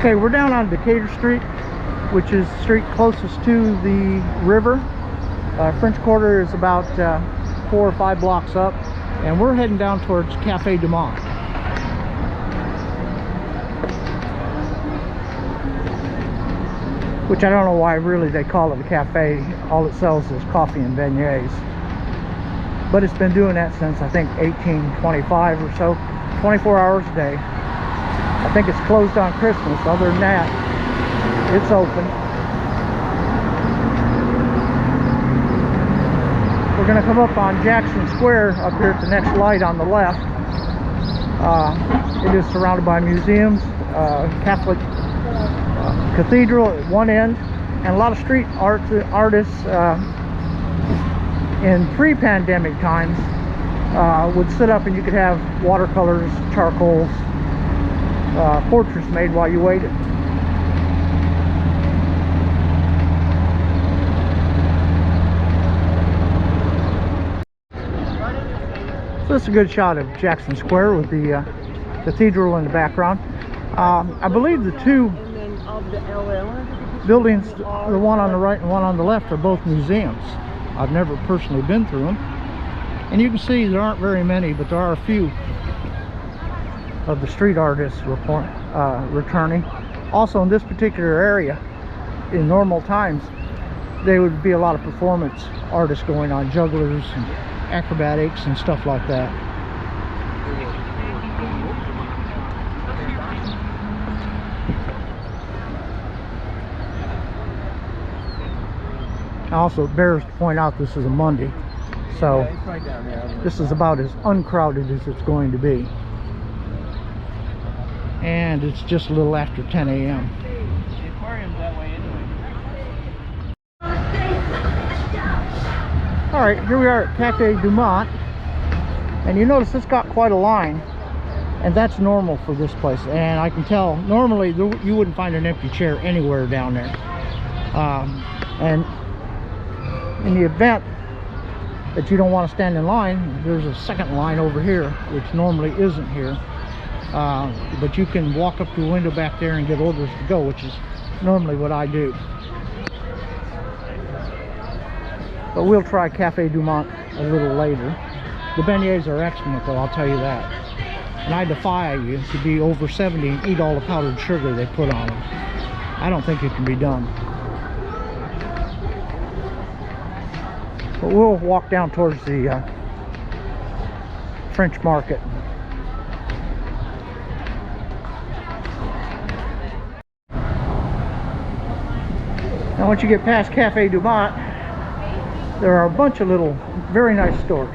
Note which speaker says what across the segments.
Speaker 1: Okay, we're down on Decatur Street, which is the street closest to the river. French Quarter is about 4 or 5 blocks up, and we're heading down towards Cafe Du Monde. Which I don't know why really they call it a cafe. All it sells is coffee and beignets. But it's been doing that since I think 1825 or so, 24 hours a day. I think it's closed on Christmas. Other than that, it's open. We're going to come up on Jackson Square up here at the next light on the left. It is surrounded by museums, Catholic cathedral at one end, and a lot of street artists in pre-pandemic times would sit up and you could have watercolors, charcoals, portraits made while you waited. So this is a good shot of Jackson Square with the cathedral in the background. I believe the two buildings, the one on the right and one on the left, are both museums. I've never personally been through them, and you can see there aren't very many, but there are a few of the street artists returning. Also in this particular area, in normal times, there would be a lot of performance artists going on, jugglers and acrobatics and stuff like that. Also, it bears to point out this is a Monday, so this is about as uncrowded as it's going to be. And it's just a little after 10 a.m.
Speaker 2: The aquarium's that way anyway.
Speaker 1: Alright, here we are at Cafe Du Monde, and you notice it's got quite a line, and that's normal for this place. And I can tell, normally you wouldn't find an empty chair anywhere down there. And in the event that you don't want to stand in line, there's a second line over here, which normally isn't here. But you can walk up to the window back there and get orders to go, which is normally what I do. But we'll try Cafe Du Monde a little later. The beignets are excellent, though, I'll tell you that. And I defy you to be over 70 and eat all the powdered sugar they put on them. I don't think it can be done. But we'll walk down towards the French Market. Now once you get past Cafe Du Monde, there are a bunch of little very nice stores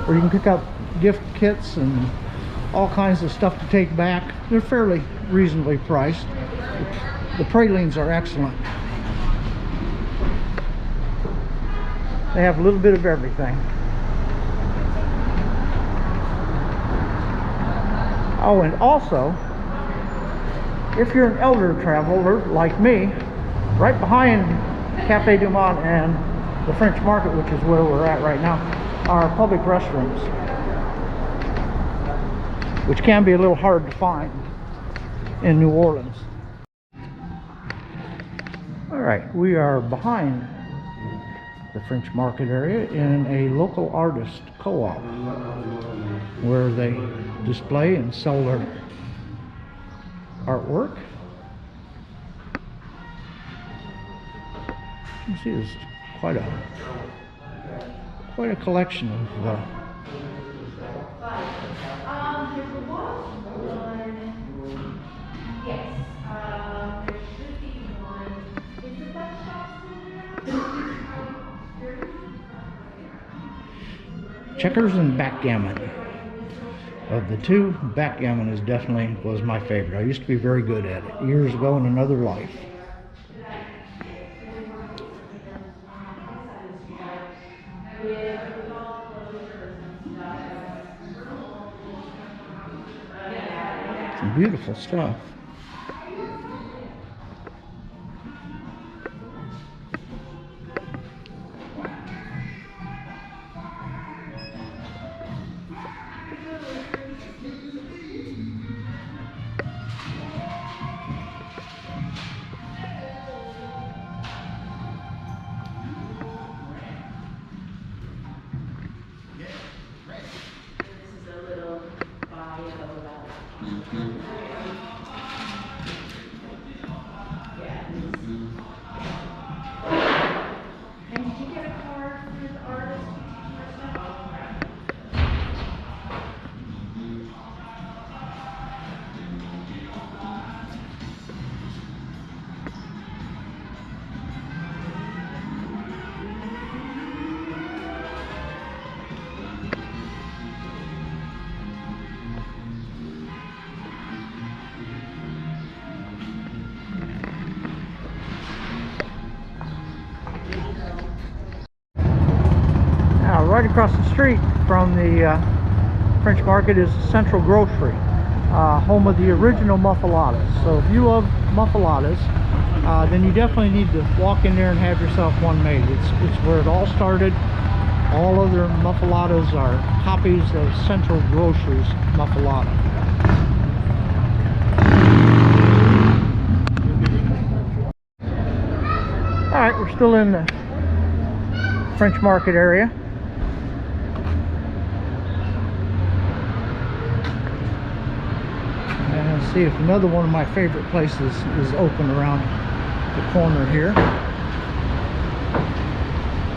Speaker 1: where you can pick up gift kits and all kinds of stuff to take back. They're fairly reasonably priced. The pralines are excellent. They have a little bit of everything. Oh, and also, if you're an elder traveler like me, right behind Cafe Du Monde and the French Market, which is where we're at right now, are public restrooms, which can be a little hard to find in New Orleans. All right, we are behind the French Market area in a local artist co-op where they display and sell their artwork. You can see there's quite a collection of checkers and backgammon. Of the two, backgammon was my favorite. I used to be very good at it years ago in another life. Some beautiful stuff. right across the street from the French Market is Central Grocery, home of the original muffulettas. So if you love muffulettas, then you definitely need to walk in there and have yourself one made. It's where it all started. All other muffulettas are copies of Central Grocery's muffuletta. Alright, we're still in the French Market area. And let's see if another one of my favorite places is open around the corner here.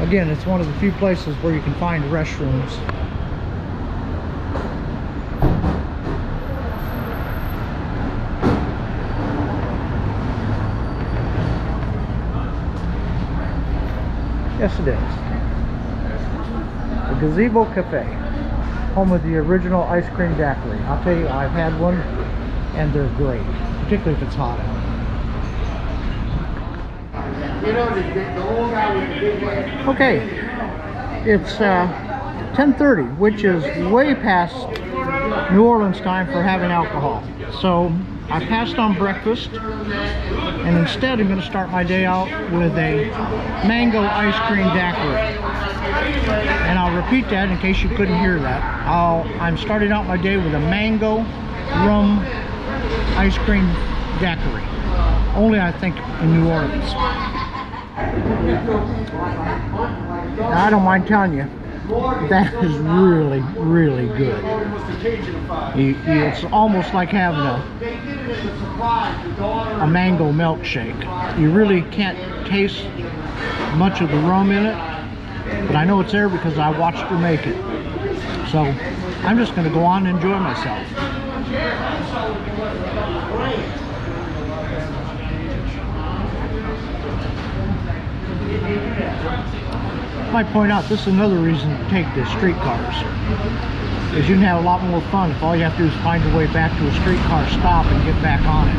Speaker 1: Again, it's one of the few places where you can find restrooms. Yes, it is. The Gazebo Cafe, home of the original ice cream daiquiri. I'll tell you, I've had one, and they're great, particularly if it's hot out. Okay, it's 10:30, which is way past New Orleans time for having alcohol. So I passed on breakfast, and instead I'm going to start my day out with a mango ice cream daiquiri. And I'll repeat that in case you couldn't hear that. I'm starting out my day with a mango rum ice cream daiquiri. Only, I think, in New Orleans. Now, I don't mind telling you, that is really, really good. It's almost like having a mango milkshake. You really can't taste much of the rum in it, but I know it's there because I watched her make it. So I'm just going to go on and enjoy myself. I might point out, this is another reason to take the streetcars, because you can have a lot more fun if all you have to do is find your way back to a streetcar stop and get back on it.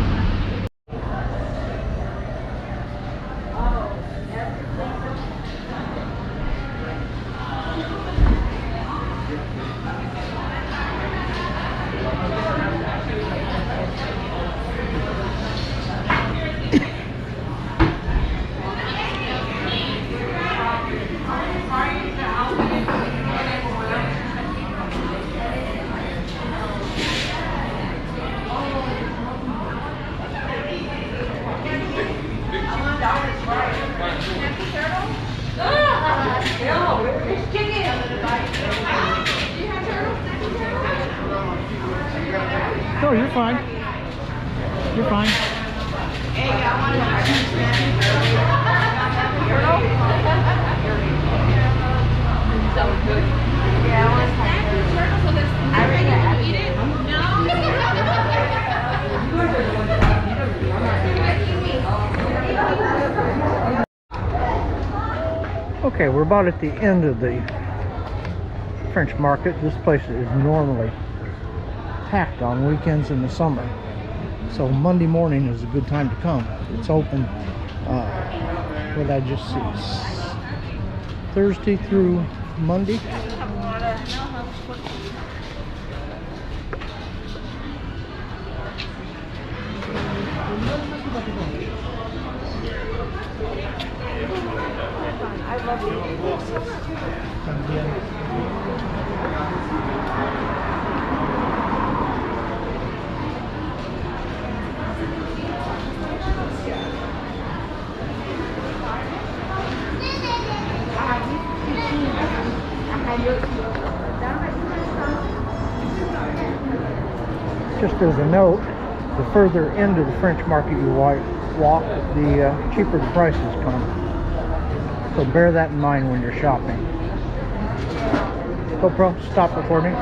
Speaker 1: Oh, you're fine. You're fine.
Speaker 3: Hey, I want turtle. So good. Yeah, I want turtle. So this, I ready to eat it?
Speaker 1: No. Okay, we're about at the end of the French Market. This place is normally packed on weekends in the summer, so Monday morning is a good time to come. It's open what I just see, Thursday through Monday.
Speaker 3: I love it.
Speaker 1: Just as a note, the further into the French Market you walk, the cheaper the prices come. So bear that in mind when you're shopping. GoPro, stop recording.